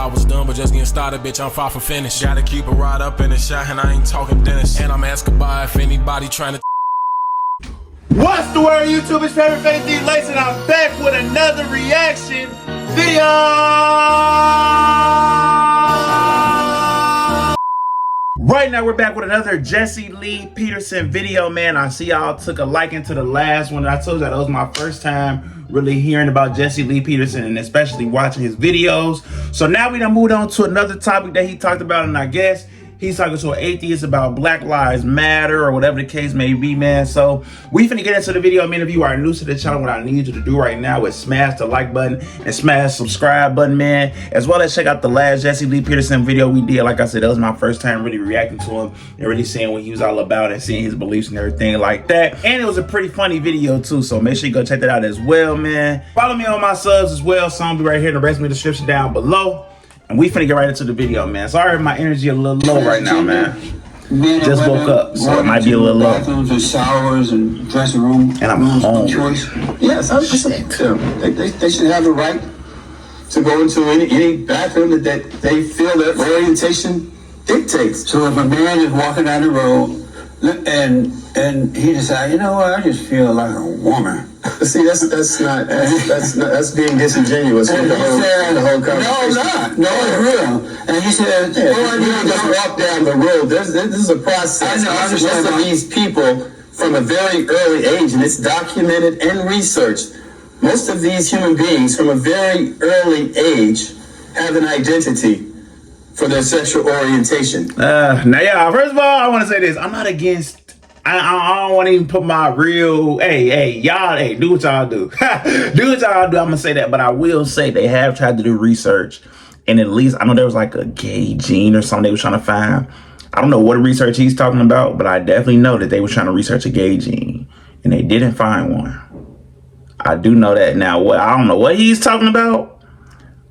I was done, but just getting started, bitch, I'm far from finished. Gotta keep it right up in the shot, and I ain't talking Dennis. And I'm asking by if anybody trying to. What's the word, YouTube? It's favorite Faith D Lace, and I'm back with another reaction video. Right now, we're back with another Jesse Lee Peterson video, man. I see y'all took a liking to the last one. I told you that was my first time really hearing about Jesse Lee Peterson and especially watching his videos. So now we done moved on to another topic that he talked about, and I guess he's talking to an atheist about Black Lives Matter or whatever the case may be, man. So we finna get into the video. Man, if you are new to the channel, what I need you to do right now is smash the like button and smash the subscribe button, man. As well as check out the last Jesse Lee Peterson video we did. Like I said, that was my first time really reacting to him and really seeing what he was all about and seeing his beliefs and everything like that. And it was a pretty funny video too, so make sure you go check that out as well, man. Follow me on my subs as well. So I'll be right here in the rest of the description down below. And we finna get right into the video, man. Sorry if my energy a little low right now, man. Just woke up, so it might be a little low. Bathrooms and showers and dressing room. And I'm home. Yes, I'm saying to them. They should have the right to go into any bathroom that they feel their orientation dictates. So if a man is walking down the road and he decides, you know what, I just feel like a woman. See, that's being disingenuous with the whole conversation. No, it's real. And he said, you don't just walk down the road. This is a process. Most of these people from a very early age, and it's documented and researched, most of these human beings from a very early age have an identity for their sexual orientation. Now, yeah, first of all, I want to say this. I'm not against, I don't want to even put my real, y'all, do what y'all do. Do what y'all do. I'm going to say that, but I will say they have tried to do research. And at least, I know there was like a gay gene or something they were trying to find. I don't know what research he's talking about, but I definitely know that they were trying to research a gay gene. And they didn't find one. I do know that. Now, I don't know what he's talking about,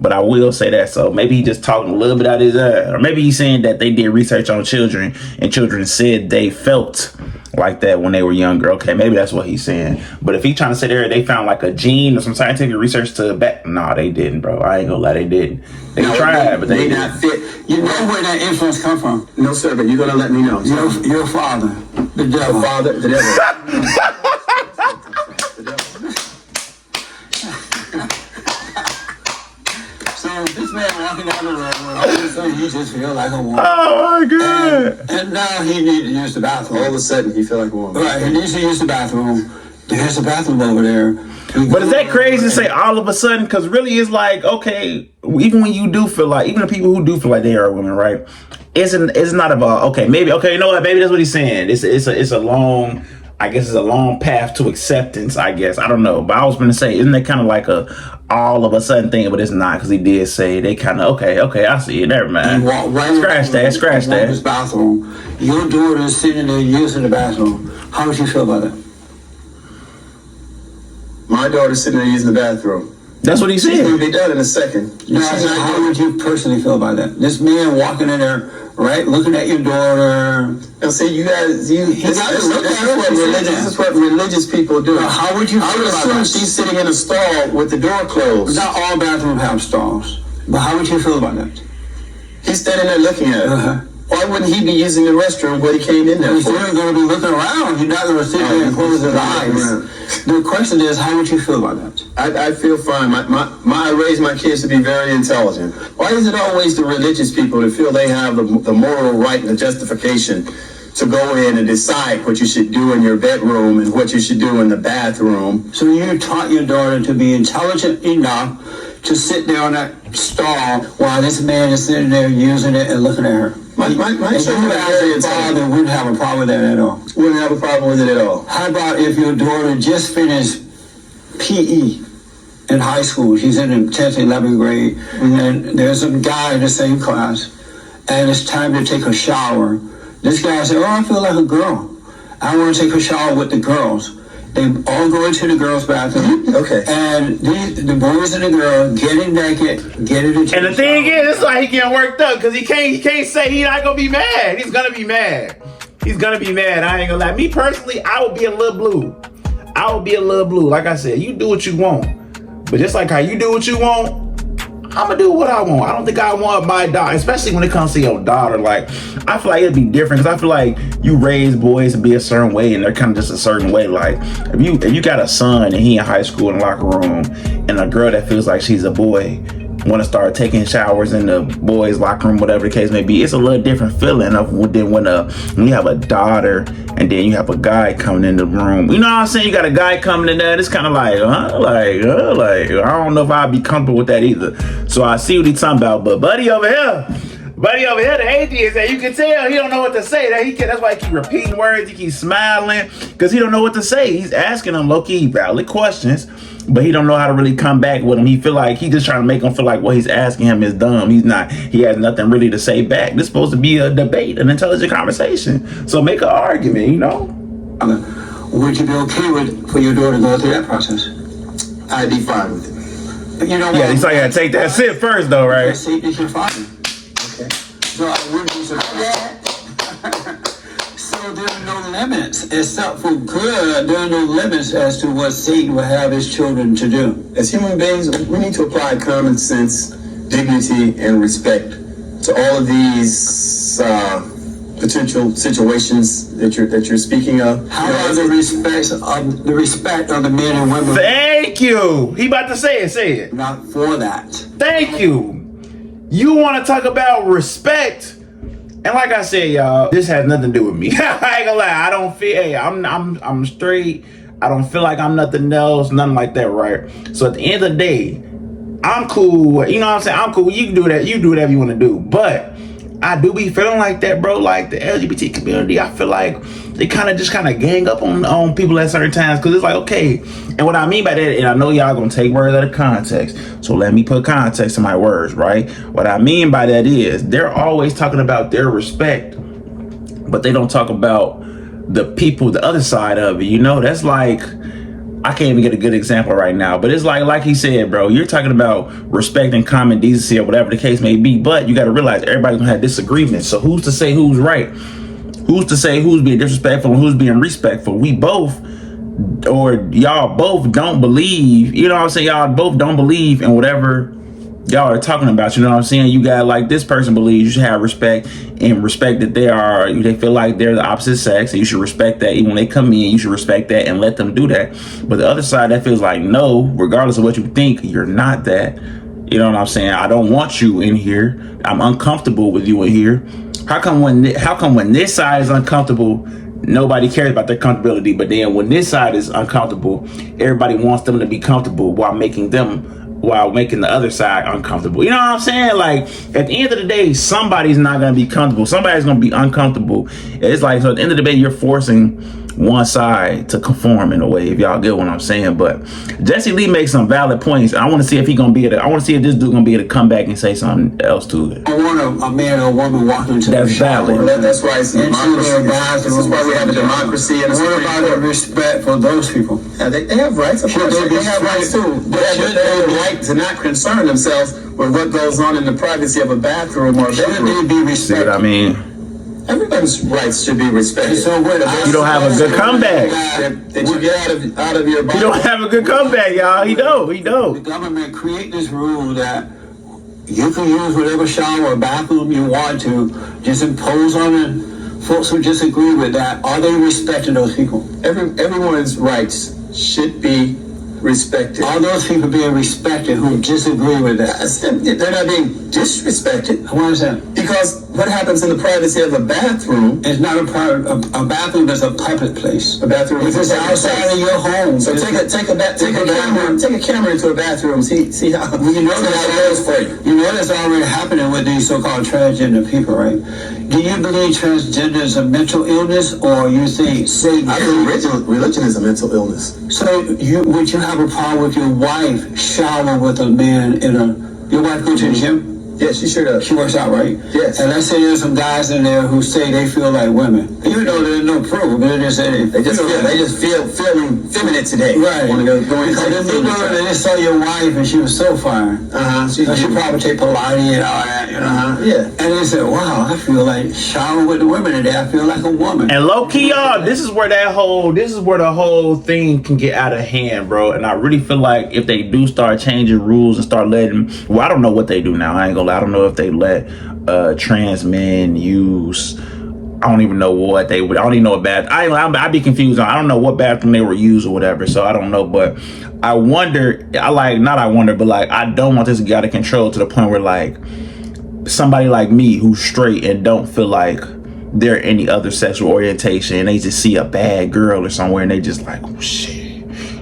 but I will say that. So maybe he just talking a little bit out of his ass. Or maybe he's saying that they did research on children and children said they felt like that when they were younger. Okay, maybe that's what he's saying. But if he's trying to say there, they found like a gene or some scientific research to back. No, they didn't, bro. I ain't gonna lie, they didn't. They tried, but they not fit. You know where that influence come from? No, sir, but you're gonna let me know. Your father, the devil. The father, the devil. This man walking down the road, all of a sudden he just feel like a woman. Oh my God! And now he needs to use the bathroom. All of a sudden he feel like a woman. Right, he needs to use the bathroom. There's a bathroom over there. But is that crazy to say all of a sudden? Because really it's like, okay, even when you do feel like, even the people who do feel like they are women, right? It's not about, okay, maybe, okay, you know what, maybe that's what he's saying. It's a long, I guess it's a long path to acceptance, I guess. I don't know. But I was going to say, isn't that kind of like a all of a sudden thing? But it's not, because he did say they kind of, okay, I see it. Never mind. Scratch that. His bathroom. Your daughter is sitting there using the bathroom. How would you feel about that? My daughter's sitting there using the bathroom. That's what he said. She's going to be done in a second. How would you personally feel about that? This man walking in there, right, looking at your daughter. Now, see, you guys, this is what religious people do. How would you feel about that? I would assume she's sitting in a stall with the door closed. Not all bathrooms have stalls. But how would you feel about that? He's standing there looking at her. Why wouldn't he be using the restroom what he came in there He's for? still going to be looking around. You're not going to sit there and close his eyes. The question is, how would you feel about that? I feel fine. I raised my kids to be very intelligent. Why is it always the religious people that feel they have the moral right and the justification to go in and decide what you should do in your bedroom and what you should do in the bathroom? So you taught your daughter to be intelligent enough to sit there on that stall while this man is sitting there using it and looking at her. My children are very intelligent. Wouldn't have a problem with that at all. Wouldn't have a problem with it at all. How about if your daughter just finished PE in high school? She's in the 10th, 11th grade, and there's a guy in the same class, and it's time to take a shower. This guy said, I feel like a girl. I want to take a shower with the girls. They all go into the girls' bathroom. Okay. And the boys and the girls getting naked, getting into And the thing is, it's like he getting worked up because he can't say he's not gonna be mad. He's gonna be mad. He's gonna be mad. I ain't gonna lie. Me personally, I would be a little blue. I would be a little blue. Like I said, you do what you want. But just like how you do what you want, I'm gonna do what I want. I don't think I want my daughter, especially when it comes to your daughter. Like, I feel like it'd be different because I feel like you raise boys to be a certain way and they're kind of just a certain way. Like, if you got a son and he in high school in the locker room and a girl that feels like she's a boy want to start taking showers in the boys' locker room, whatever the case may be, it's a little different feeling of than when you have a daughter and then you have a guy coming in the room. You know what I'm saying? You got a guy coming in there. It's kind of like, like I don't know if I'd be comfortable with that either. So I see what he's talking about. But buddy over here, the atheist, that you can tell he don't know what to say. That's why he keep repeating words. He keeps smiling because he don't know what to say. He's asking them low-key valid questions, but he don't know how to really come back with him. He feel like he just trying to make him feel like what he's asking him is dumb. He's not. He has nothing really to say back. This is supposed to be a debate, an intelligent conversation. So make an argument, you know. Would you be okay for your daughter to go through that process? I'd be fine with it. But you know, Yeah, he's like, yeah, take that sip first, though, right? Satan is your father. Okay. So I wouldn't be surprised. So there are no limits, except for good. There are no limits as to what Satan will have his children to do. As human beings, we need to apply common sense, dignity, and respect to all of these potential situations that you're speaking of. How about the respect of the men and women? Thank you. He about to say it. Say it. Not for that. Thank you. You want to talk about respect? And like I said, y'all, this has nothing to do with me. I ain't gonna lie. I don't feel. Hey, I'm straight. I don't feel like I'm nothing else. Nothing like that, right? So at the end of the day, I'm cool. You know what I'm saying? I'm cool. You can do that. You do whatever you want to do. But I do be feeling like that, bro. Like the LGBT community, I feel like they kind of gang up on people at certain times, because it's like, okay. And what I mean by that, and I know y'all gonna take words out of context, so let me put context to my words, right? What I mean by that is they're always talking about their respect, but they don't talk about the people, the other side of it. You know, that's like, I can't even get a good example right now, but it's like he said, bro, you're talking about respect and common decency or whatever the case may be, but you got to realize everybody's gonna have disagreements. So who's to say who's right? Who's to say who's being disrespectful and who's being respectful? We both, or y'all both don't believe, you know what I'm saying? Y'all both don't believe in whatever y'all are talking about. You know what I'm saying? You got, like, this person believes you should have respect, and respect that they feel like they're the opposite sex, and you should respect that. Even when they come in, you should respect that and let them do that. But the other side that feels like, no, regardless of what you think, you're not that. You know what I'm saying? I don't want you in here. I'm uncomfortable with you in here. How come when this side is uncomfortable, nobody cares about their comfortability, but then when this side is uncomfortable, everybody wants them to be comfortable while making the other side uncomfortable? You know what I'm saying? Like, at the end of the day, somebody's not going to be comfortable. Somebody's going to be uncomfortable. It's like, so at the end of the day, you're forcing one side to conform in a way, if y'all get what I'm saying. But Jesse Lee makes some valid points. I want to see if I want to see if this dude going to be able to come back and say something else to it. I want a man or a woman walking into That's valid. That's why it's democracy. This is why we have a democracy. And what about the respect for those people? They have rights. Of course, they have rights too. They have the right to not concern themselves with what goes on in the privacy of a bathroom or a bedroom. Should they be respected? See what I mean? Everybody's rights should be respected. So wait, You don't have a good comeback. That you get out of your body. He don't have a good comeback, y'all. He don't. The government create this rule that you can use whatever shower or bathroom you want to, just impose on it. Folks who disagree with that, are they respecting those people? Everyone's rights should be respected. Are those people being respected who disagree with that? They're not being disrespected. Why is that? Because what happens in the privacy of a bathroom? It's not a bathroom is a public place. A bathroom is outside of your home. So take a camera into a bathroom. See how you know that goes for you. You know that's already happening with these so-called transgender people, right? Do you believe transgender is a mental illness, or you think Satan? I believe religion is a mental illness. So would you have a problem with your wife shower with a man your wife go to the gym? Yeah, she sure does. She works out, right? Yes. And let's say there's some guys in there who say they feel like women. Even though there's no proof, but they just say they just feel feeling feminine today. Right. Want to go they just saw your wife and she was so fine. She probably take Pilates and all that, you know. Yeah. And they said, wow, I feel like showering with the women today. I feel like a woman. And low key, y'all, this is where the whole thing can get out of hand, bro. And I really feel like if they do start changing rules and start letting, well, I don't know what they do now. I ain't gonna lie. I don't know if they let trans men use, I don't even know what they would, I don't even know what I'd be confused on, I don't know what bathroom they were used or whatever, so I don't know, but I wonder, but like, I don't want this to get out of control to the point where like, somebody like me who's straight and don't feel like they're any other sexual orientation and they just see a bad girl or somewhere and they just like, oh shit,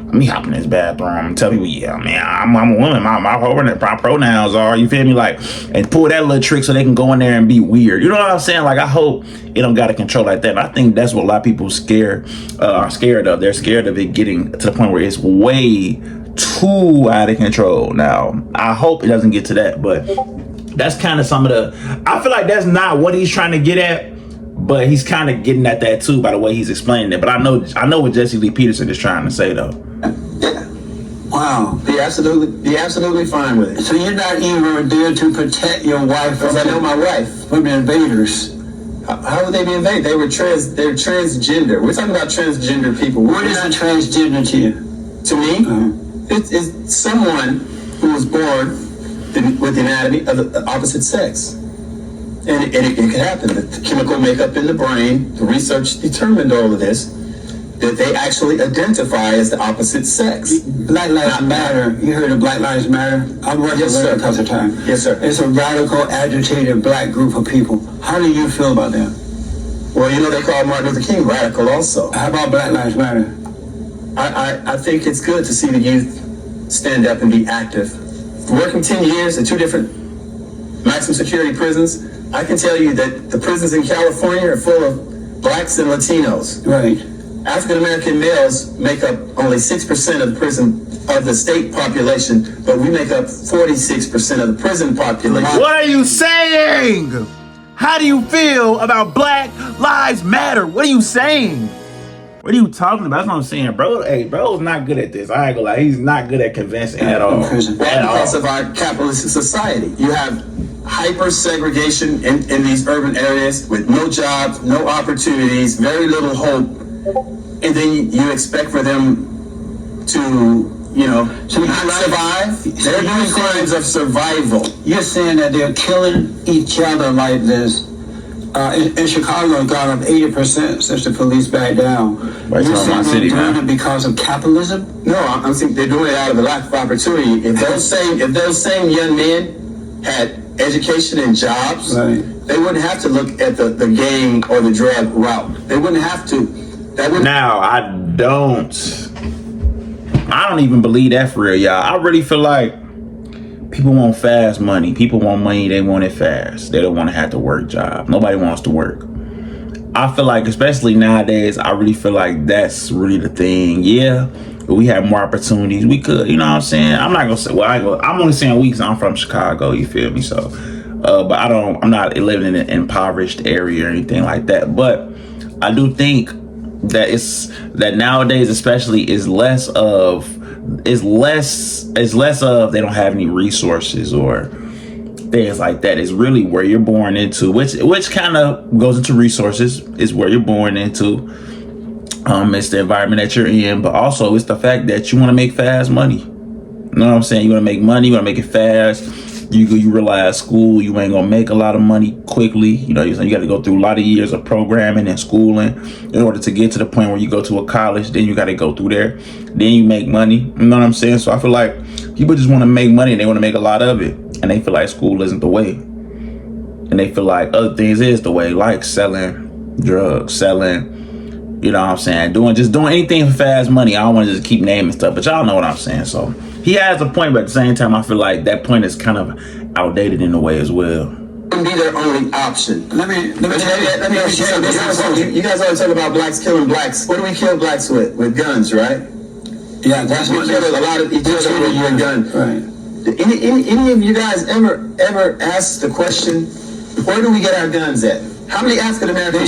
let me hop in this bathroom and tell people, yeah, man, I'm a woman. My pronouns are, you feel me? Like, and pull that little trick so they can go in there and be weird. You know what I'm saying? Like, I hope it don't got to control like that. And I think that's what a lot of people are scared of. They're scared of it getting to the point where it's way too out of control. Now, I hope it doesn't get to that, but that's kind of some of the, I feel like that's not what he's trying to get at, but he's kind of getting at that too by the way he's explaining it. But I know what Jesse Lee Peterson is trying to say though. Yeah. Wow. Be absolutely fine with it. So you're not even there to protect your wife Because I know my wife. from the invaders. How would they be invaded? They're transgender. We're talking about transgender people. What is a transgender to you? To me, it's someone who was born with the anatomy of the opposite sex. And it can happen. The chemical makeup in the brain, the research determined all of this, that they actually identify as the opposite sex. Black Lives Matter. You heard of Black Lives Matter? I've worked with it a couple of times. Yes, sir. It's a radical, agitated black group of people. How do you feel about them? Well, you know they call Martin Luther King radical also. How about Black Lives Matter? I think it's good to see the youth stand up and be active. Working 10 years in 2 different maximum security prisons, I can tell you that the prisons in California are full of blacks and Latinos. Right. African American males make up only 6% of the state population, but we make up 46% of the prison population. What are you saying? How do you feel about Black Lives Matter? What are you saying? What are you talking about? That's what I'm saying, bro. Hey, bro's not good at this. I ain't gonna lie. He's not good at convincing at all. Well, because of our capitalist society, you have hyper segregation in these urban areas with no jobs, no opportunities, very little hope, and then you expect for them to, not survive. They're doing crimes of survival. You're saying that they're killing each other like this. In Chicago, it got up 80% since the police backed down. Right, you're saying they're doing it because of capitalism? No, I'm saying they're doing it out of a lack of opportunity. If those same young men had education and jobs, right, they wouldn't have to look at the gang or the drug route. They wouldn't have to. Now, I don't even believe that for real, y'all. I really feel like people want fast money. People want money, they want it fast. They don't want to have to work job. Nobody wants to work. I feel like, especially nowadays, I really feel like that's really the thing. Yeah, if we have more opportunities, we could, you know what I'm saying? I'm not gonna say, I'm only saying we because I'm from Chicago, you feel me? So, but I'm not living in an impoverished area or anything like that. But I do think that nowadays especially is less of they don't have any resources or things like that. It's really where you're born into, which kind of goes into resources, is where you're born into. It's the environment that you're in, but also it's the fact that you want to make fast money. You know what I'm saying? You want to make money, you want to make it fast. You realize school, you ain't gonna make a lot of money quickly. You got to go through a lot of years of programming and schooling in order to get to the point where you go to a college. Then you got to go through there. Then you make money. You know what I'm saying? So I feel like people just want to make money and they want to make a lot of it. And they feel like school isn't the way. And they feel like other things is the way, like selling drugs, selling, you know what I'm saying? Doing anything for fast money. I don't want to just keep naming stuff, but y'all know what I'm saying. So he has a point, but at the same time, I feel like that point is kind of outdated in a way as well. Wouldn't be their only option. Let me ask you something. You guys always talk about blacks killing blacks. What do we kill blacks with? With guns, right? Yeah, that's we what kill a lot of each other with your gun. Right. Any of you guys ever asked the question, where do we get our guns at? How many African American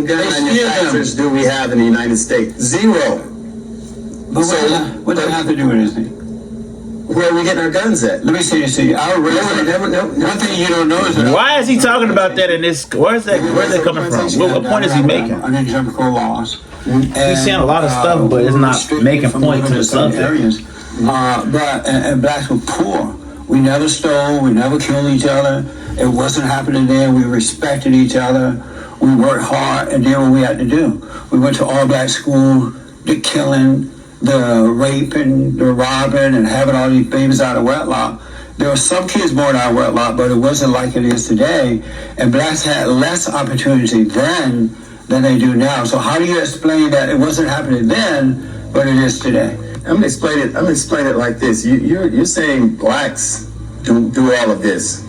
gun manufacturers do we have in the United States? Zero. But what does that have to do with anything? Where are we getting our guns at? Let me say this to you. One thing you don't know is that Why is he talking about that in this? Where's that coming from? What point is he making? Uninterpretable laws. He's saying a lot of stuff, but it's not making point to the subject. And blacks were poor. We never stole. We never killed each other. It wasn't happening there. We respected each other. We worked hard and did what we had to do. We went to all black school. The killing, the raping, the robbing, and having all these babies out of wedlock. There were some kids born out of wedlock, but it wasn't like it is today. And blacks had less opportunity then than they do now. So how do you explain that it wasn't happening then, but it is today? I'm gonna explain it like this. You're saying blacks do all of this.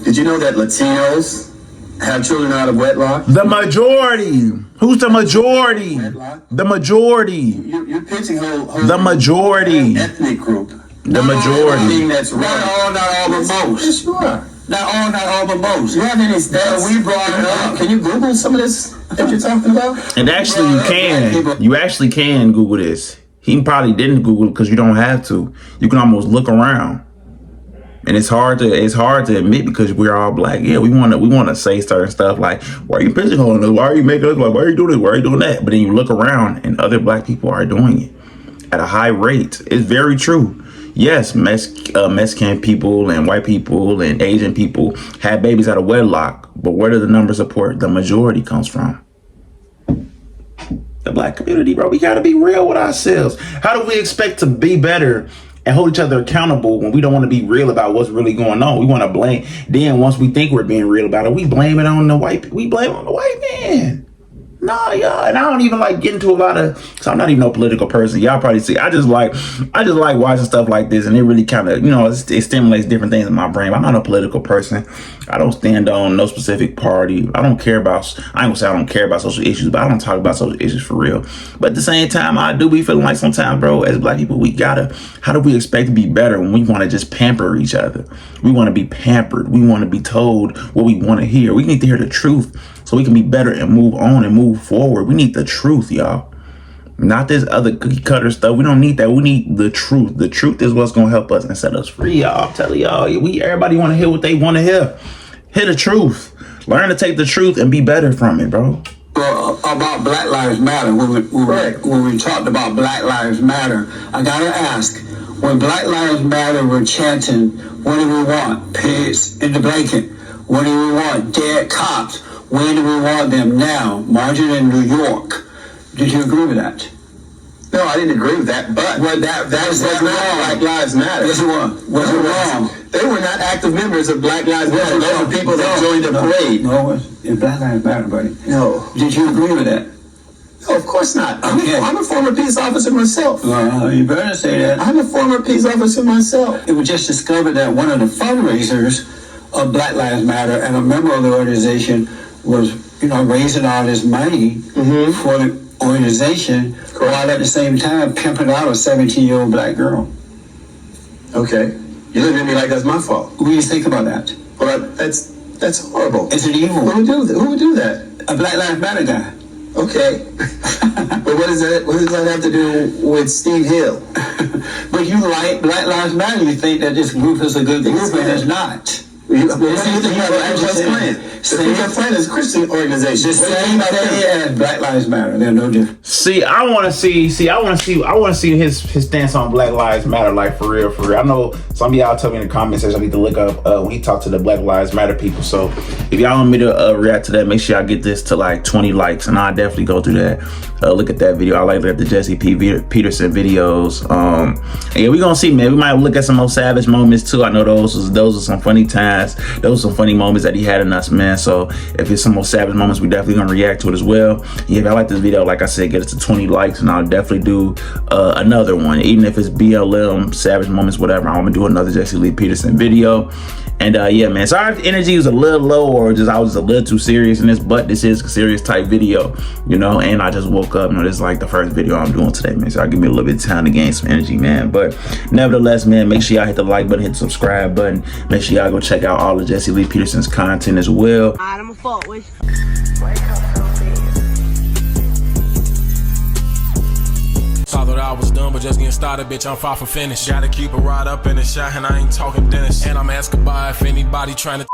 Did you know that Latinos have children out of wedlock? The majority. Who's the majority? Wedlock? The majority. You're pitching The majority. ethnic group. The majority. That's Not all, but most. Yes, you are. Not all, but most. You have any stats? We brought it up. Can you Google some of this that you're talking about? And actually, you can. You actually can Google this. He probably didn't Google it because you don't have to. You can almost look around. And it's hard to admit because we're all black. Yeah, we want to say certain stuff like, why are you pigeonholing us? Why are you making us like, why are you doing this? Why are you doing that? But then you look around and other black people are doing it at a high rate. It's very true. Yes, Mexican people and white people and Asian people have babies out of wedlock. But where do the numbers support the majority comes from? The black community, bro. We got to be real with ourselves. How do we expect to be better and hold each other accountable when we don't want to be real about what's really going on? We want to blame. Then once we think we're being real about it, we blame it on the white. We blame it on the white man. Nah, y'all. And I don't even like getting to a lot of. So I'm not even no political person. Y'all probably see. I just like watching stuff like this, and it really kind of, it stimulates different things in my brain. I'm not a political person. I don't stand on no specific party. I ain't gonna say I don't care about social issues, but I don't talk about social issues for real. But at the same time, I do be feeling like sometimes, bro, as black people, how do we expect to be better when we want to just pamper each other? We want to be pampered. We want to be told what we want to hear. We need to hear the truth so we can be better and move on and move forward. We need the truth, y'all. Not this other cookie cutter stuff. We don't need that. We need the truth. The truth is what's going to help us and set us free, y'all. I'm telling y'all, everybody want to hear what they want to hear. Hear the truth. Learn to take the truth and be better from it, bro. Well, about Black Lives Matter, when we talked about Black Lives Matter, I got to ask, when Black Lives Matter were chanting, what do we want? Pigs in the blanket. What do we want? Dead cops. Where do we want them now? Marching in New York. Did you agree with that? No, I didn't agree with that, but that was not Black Lives Matter. Yes, it was. Was it wrong? They were not active members of Black Lives Matter. Those were people that joined the parade. No, it's Black Lives Matter, buddy. No. Did you agree with that? No, of course not. Okay. I'm a former peace officer myself. You better say that. I'm a former peace officer myself. It was just discovered that one of the fundraisers of Black Lives Matter and a member of the organization was, raising all this money for the organization, while at the same time pimping out a 17-year-old black girl. Okay. You look at me like that's my fault. What do you think about that? Well, that's horrible. It's an evil. Who would do that? A Black Lives Matter guy. Okay. But what does that have to do with Steve Hill? But you like Black Lives Matter. You think that this group is a good group, and it's not. You think the Plan is a Christian organization. The same thing as Black Lives Matter. They're no different. I want to see his stance on Black Lives Matter, like for real. I know some of y'all tell me in the comment section I need to look up when he talked to the Black Lives Matter people. So if y'all want me to react to that, make sure y'all get this to like 20 likes, and I'll definitely go through that. Look at that video. I like to look at the Jesse Peterson videos. And yeah, we gonna see, man. We might look at some more savage moments too. I know those are some funny times. Those are some funny moments that he had in us, man. So if it's some more savage moments, we definitely gonna react to it as well. Yeah, if I like this video, like I said, get it to 20 likes, and I'll definitely do another one. Even if it's BLM, savage moments, whatever, I'm gonna do another Jesse Lee Peterson video. And yeah, man, sorry if the energy was a little low or just I was a little too serious in this, but this is a serious type video, you know, and I just woke up. You know, this is like the first video I'm doing today, man, so I'll give me a little bit of time to gain some energy, man. But nevertheless, man, make sure y'all hit the like button, hit the subscribe button. Make sure y'all go check out all of Jesse Lee Peterson's content as well. Alright, I'm a fault with Thought I was done, but just getting started, bitch, I'm far from finished. Gotta keep it right up in the shot, and I ain't talking dentist. And I'm asking by if anybody trying to